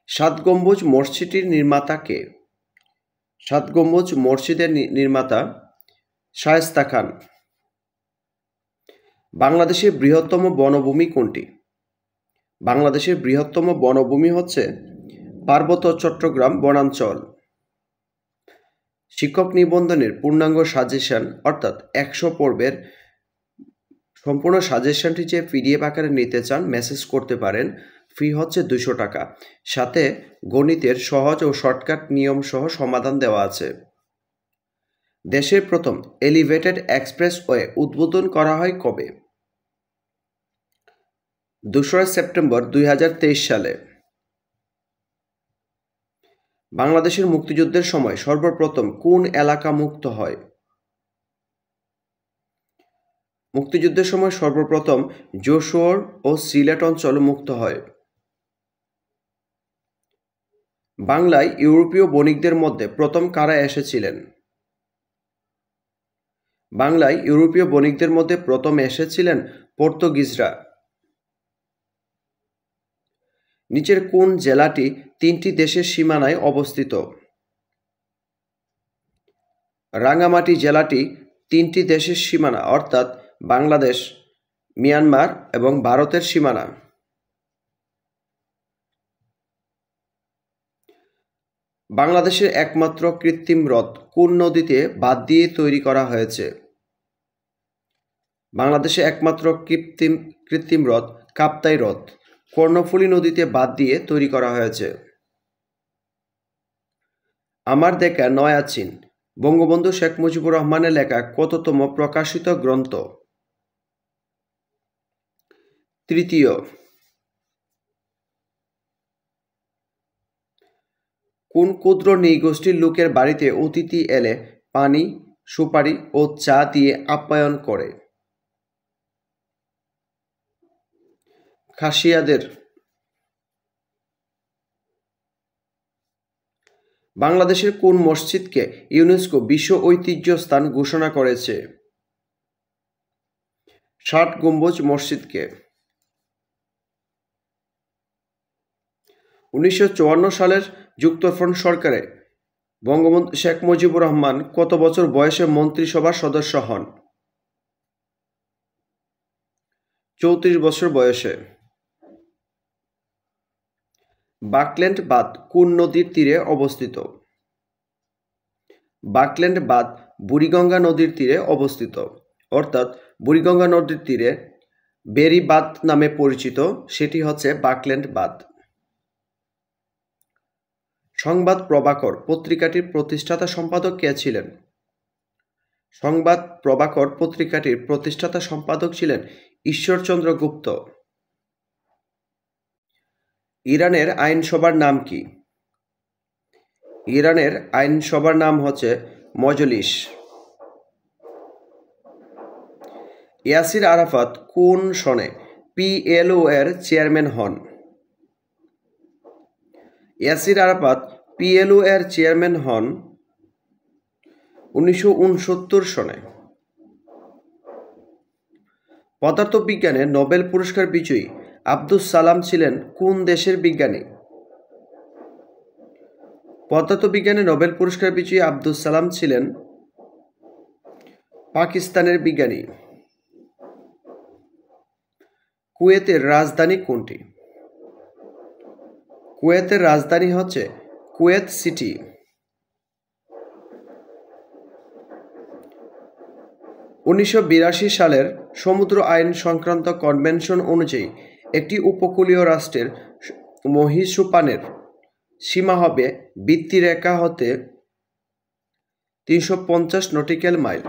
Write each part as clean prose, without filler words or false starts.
সাত গম্বুজ মসজিদটির নির্মাতা কে? সাত গম্বুজ মসজিদের নির্মাতা শায়েস্তা খান। বাংলাদেশের বৃহত্তম বনভূমি কোনটি? বাংলাদেশের বৃহত্তম বনভূমি হচ্ছে পার্বত্য চট্টগ্রাম বনাঞ্চল। শিক্ষক নিবন্ধনের পূর্ণাঙ্গ সাজেশন অর্থাৎ ১০০ পর্বের সম্পূর্ণ সাজেশনটি যে পিডিএফ আকারে নিতে চান মেসেজ করতে পারেন। ফি হচ্ছে ২০০ টাকা। সাথে গণিতের সহজ ও শর্টকাট নিয়ম সহ সমাধান দেওয়া আছে। দেশের প্রথম এলিভেটেড এক্সপ্রেসওয়ে উদ্বোধন করা হয় কবে? ২রা সেপ্টেম্বর ২০২৩ সালে। বাংলাদেশের মুক্তিযুদ্ধের সময় সর্বপ্রথম কোন এলাকা মুক্ত হয়? মুক্তিযুদ্ধের সময় সর্বপ্রথম যশোর ও সিলেট অঞ্চল মুক্ত হয়। বাংলায় ইউরোপীয় বণিকদের মধ্যে প্রথম কারা এসেছিলেন? বাংলায় ইউরোপীয় বণিকদের মধ্যে প্রথম এসেছিলেন পর্তুগিজরা। নিচের কোন জেলাটি ৩টি দেশের সীমানায় অবস্থিত? রাঙ্গামাটি জেলাটি ৩টি দেশের সীমানা অর্থাৎ বাংলাদেশ, মিয়ানমার এবং ভারতের সীমানা। বাংলাদেশের একমাত্র কৃত্রিম হ্রদ কোন নদীতে বাঁধ দিয়ে তৈরি করা হয়েছে? বাংলাদেশে একমাত্র কৃত্রিম হ্রদ কাপ্তাই হ্রদ কর্ণফুলী নদীতে বাঁধ দিয়ে তৈরি করা হয়েছে। আমার দেখা নয়া চীন বঙ্গবন্ধু শেখ মুজিবুর রহমানের লেখা কততম প্রকাশিত গ্রন্থ? তৃতীয়। কোন ক্ষুদ্র নৃগোষ্ঠীর লোকের বাড়িতে অতিথি এলে পানি, সুপারি ও চা দিয়ে আপ্যায়ন করে? খাসিয়াদের। বাংলাদেশের কোন মসজিদকে ইউনেস্কো বিশ্ব ঐতিহ্য স্থান ঘোষণা করেছে? ষাট গম্বুজ মসজিদকে। ১৯৫৪ সালের যুক্তফ্রন্ট সরকারে বঙ্গবন্ধু শেখ মুজিবুর রহমান কত বছর বয়সে মন্ত্রিসভার সদস্য হন? ৩৪ বছর বয়সে। বাকল্যান্ড বাঁধ কোন নদীর তীরে অবস্থিত? বাকল্যান্ড বাঁধ বুড়িগঙ্গা নদীর তীরে অবস্থিত অর্থাৎ বুড়িগঙ্গা নদীর তীরে বেরি বাঁধ নামে পরিচিত, সেটি হচ্ছে বাকল্যান্ড বাঁধ। সংবাদ প্রভাকর পত্রিকাটির প্রতিষ্ঠাতা সম্পাদক কে ছিলেন? সংবাদ প্রভাকর পত্রিকাটির প্রতিষ্ঠাতা সম্পাদক ছিলেন ঈশ্বরচন্দ্র গুপ্ত। ইরানের আইনসভার নাম কি? ইরানের আইনসভার নাম হচ্ছে মজলিস। ইয়াসির আরাফাত কোন সনে পিএলও এর চেয়ারম্যান হন? ইয়াসির আরাফাত পিএলও এর চেয়ারম্যান হন ১৯৬৯ সনে। পদার্থবিজ্ঞানে নোবেল পুরস্কার বিজয়ী আব্দুস সালাম ছিলেন কোন দেশের বিজ্ঞানী? পদার্থবিজ্ঞানে নোবেল পুরস্কার বিজয়ী আব্দুস সালাম ছিলেন পাকিস্তানের বিজ্ঞানী। কুয়েতের রাজধানী কোনটি? কুয়েতের রাজধানী হচ্ছে কুয়েত সিটি। উনিশশো ৮২ সালের সমুদ্র আইন সংক্রান্ত কনভেনশন অনুযায়ী একটি উপকূলীয় রাষ্ট্রের মহীসোপানের সীমা হবে বৃত্তিরেখা হতে ৩৫০ নটিক্যাল মাইল।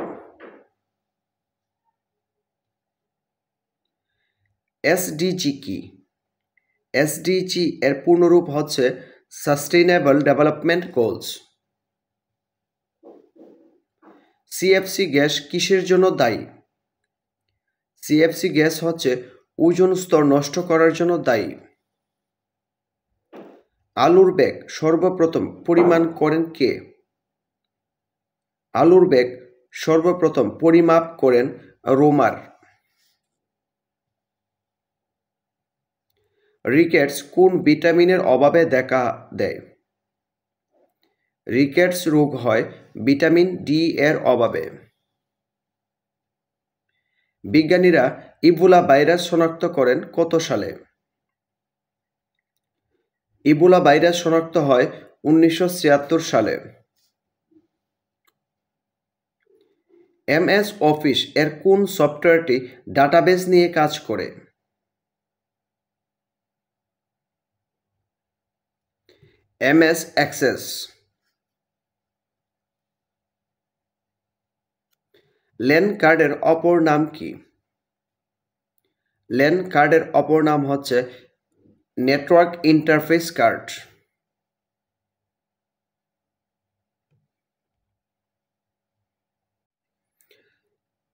এসডিজি কি? এসডিজি এর পূর্ণরূপ হচ্ছে sustainable development goals. CFC gas কিসের জন্য দায়ী? সিএফসি গ্যাস হচ্ছে ওজোন স্তর নষ্ট করার জন্য দায়ী। আলুর ব্যাগ সর্বপ্রথম পরিমাপ করেন কে? আলুর ব্যাগ সর্বপ্রথম পরিমাপ করেন রোমার। রিকেটস কোন ভিটামিনের অভাবে দেখা দেয়? রিকেটস রোগ হয় ভিটামিন ডি এর অভাবে। বিজ্ঞানীরা ইবোলা ভাইরাস শনাক্ত করেন কত সালে? ইবোলা ভাইরাস শনাক্ত হয় 1976 সালে। এমএস অফিস এর কোন সফটওয়্যারটি ডাটাবেস নিয়ে কাজ করে? MS access. ল্যান কার্ডের অপর নাম কি? ল্যান কার্ডের অপর নাম হচ্ছে নেটওয়ার্ক ইন্টারফেস কার্ড।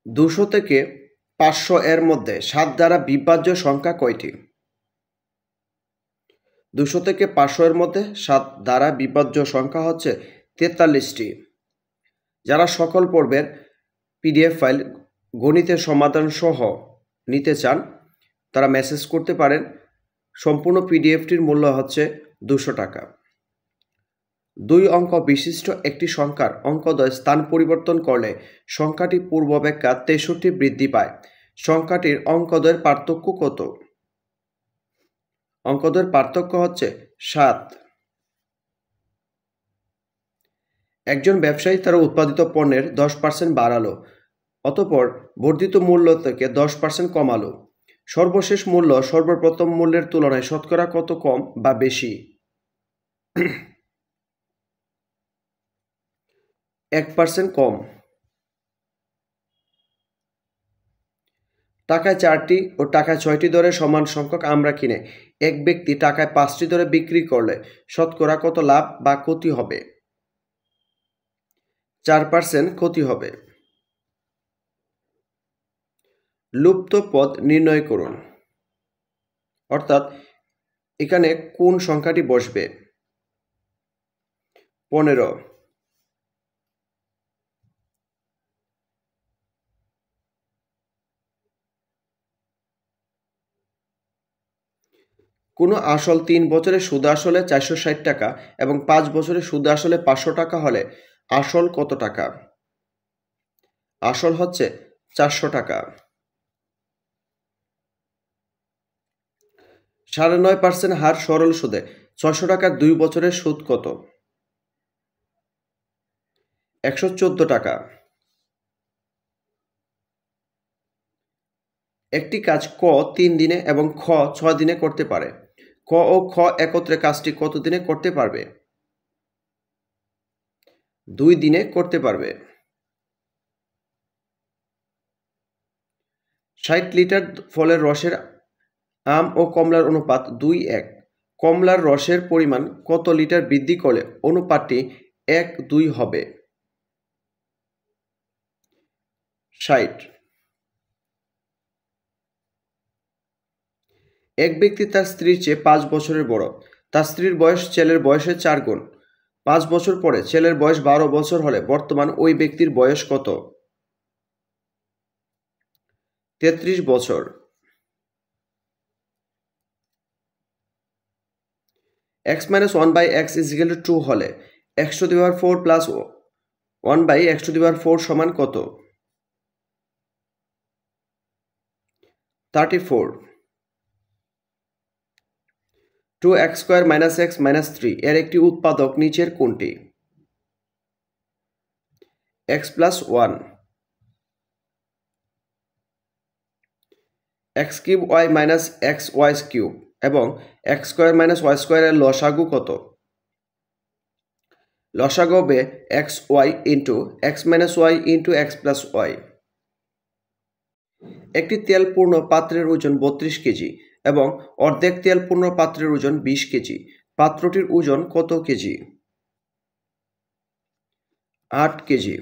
200 থেকে 500 এর মধ্যে 7 দ্বারা বিভাজ্য সংখ্যা কয়টি? 200 থেকে 500 এর মধ্যে 7 দ্বারা বিভাজ্য সংখ্যা হচ্ছে 43টি। যারা সকল পর্বের পিডিএফ ফাইল গণিতের সমাধান সহ নিতে চান তারা মেসেজ করতে পারেন। সম্পূর্ণ পিডিএফটির মূল্য হচ্ছে 200 টাকা। 2 অঙ্ক বিশিষ্ট একটি সংখ্যার অঙ্কদ্বয় স্থান পরিবর্তন করলে সংখ্যাটি পূর্বাপেক্ষা 63 বৃদ্ধি পায়। সংখ্যাটির অঙ্কদ্বয়ের পার্থক্য কত? অঙ্কদ্বয়ের পার্থক্য হচ্ছে 7। একজন ব্যবসায়ী তার উৎপাদিত পণ্যের 10% বাড়ালো, অতঃপর বর্ধিত মূল্য থেকে 10% কমালো। সর্বশেষ মূল্য সর্বপ্রথম মূল্যের তুলনায় শতকরা কত কম বা বেশি? 1% কম। টাকায় 4টি ও টাকায় 6টি দরে সমান সংখ্যক আমরা কিনে এক ব্যক্তি টাকায় 5টি দরে বিক্রি করলে শতকরা কত লাভ বা ক্ষতি হবে? 4% ক্ষতি হবে। লুপ্ত পদ নির্ণয় করুন। অর্থাৎ এখানে কোন সংখ্যাটি বসবে? 15। কোনো আসল 3 বছরের সুদ আসলে 460 টাকা এবং 5 বছরের সুদ আসলে 500 টাকা হলে আসল কত টাকা? আসল হচ্ছে 400 টাকা। 9.5% হার সরল সুদে 600 টাকার 2 বছরের সুদ কত? 114 টাকা। একটি কাজ ক 3 দিনে এবং খ 6 দিনে করতে পারে। ক ও খ একত্রে কাজটি কত দিনে করতে পারবে? 2 দিনে করতে পারবে। 60 লিটার ফলের রসের আম ও কমলার অনুপাত 2:1। কমলার রসের পরিমাণ কত লিটার বৃদ্ধি করলে অনুপাতটি 1:2 হবে? 60। এক ব্যক্তি তার স্ত্রীর চেয়ে 5 বছরের বড়। তার স্ত্রীর বয়স ছেলের বয়সের 4 গুণ। 5 বছর পরে ছেলের বয়স 12 বছর হলে বর্তমান ওই ব্যক্তির বয়স কত? 33 বছর। x - 1/x = 2 হলে x⁴ প্লাস 1/x⁴ সমান কত? 34। 2x² - x - 3 এর একটি উৎপাদক নিচের কোনটি? x + 1। x³ y - xy³ এবং x² - y² এর লসাগু কত? লসাগু হবে xy * x - y * x + y। একটি তেলপূর্ণ পাত্রের ওজন 32 কেজি এবং অর্ধেক তেলপূর্ণ পাত্রের ওজন 20 কেজি। পাত্রটির ওজন কত কেজি? 8 কেজি।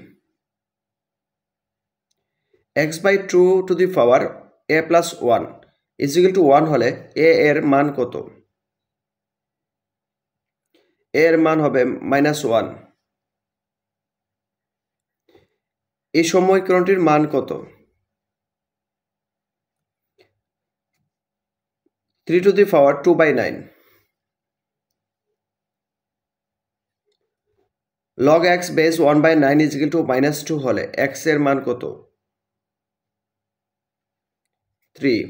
x/2⁴ = 1 হলে a এর মান কত? a এর মান হবে -1। এই সমীকরণটির মান কত? 3 to the power 2/9 log x base 1/9 is equal to -2 হলে x এর মান কত? 3।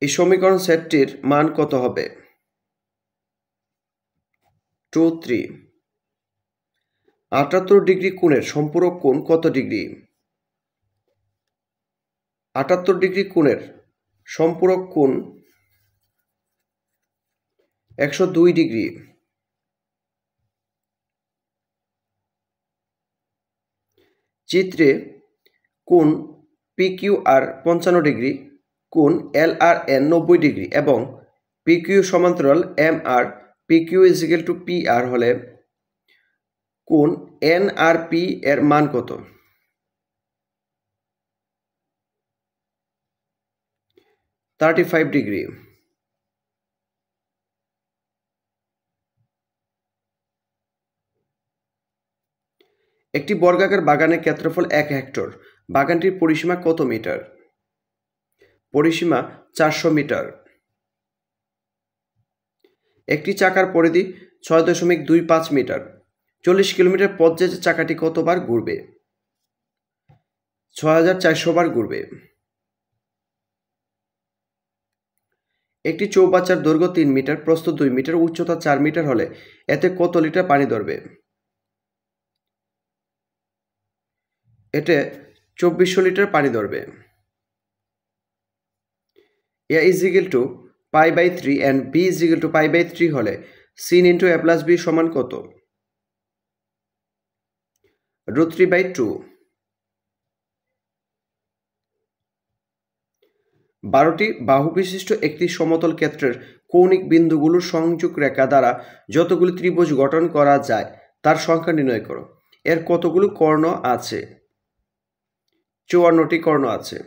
এই সমীকরণ সেটটির মান কত হবে? 2, 3। 78 ডিগ্রি কোণের সম্পূরক কোণ কত ডিগ্রি? 78 ডিগ্রি কোণের সম্পূরক কোণ 102 ডিগ্রি। চিত্রে কোণ PQR 55 ডিগ্রি, কোণ LRN 90 ডিগ্রি এবং PQ সমান্তরাল MR PQ is equal to PR হলে কোণ NRP এর মান কত? 35 ডিগ্রি। একটি বর্গাকার বাগানের ক্ষেত্রফল 1 হেক্টর। বাগানটির পরিসীমা কত মিটার? পরিসীমা 400 মিটার। একটি চাকার পরিধি 6.25 মিটার। 40 কিলোমিটার পথ যেতে চাকাটি কতবার ঘুরবে? 6400 বার ঘুরবে। একটি চৌবাচ্চার দৈর্ঘ্য 3 মিটার, প্রস্থ 2 মিটার, উচ্চতা 4 মিটার হলে এতে কত লিটার পানি ধরবে? এতে 2400 লিটার পানি ধরবে। A is equal to pi/3 and B is equal to pi/3 হলে sin into A plus B সমান কত? √3/2। 12টি বাহু বিশিষ্ট একটি সমতল ক্ষেত্রের কৌণিক বিন্দুগুলোর সংযোগ রেখা দ্বারা যতগুলি ত্রিভুজ গঠন করা যায় তার সংখ্যা নির্ণয় করো। এর কতগুলো কর্ণ আছে? 54টি কর্ণ আছে।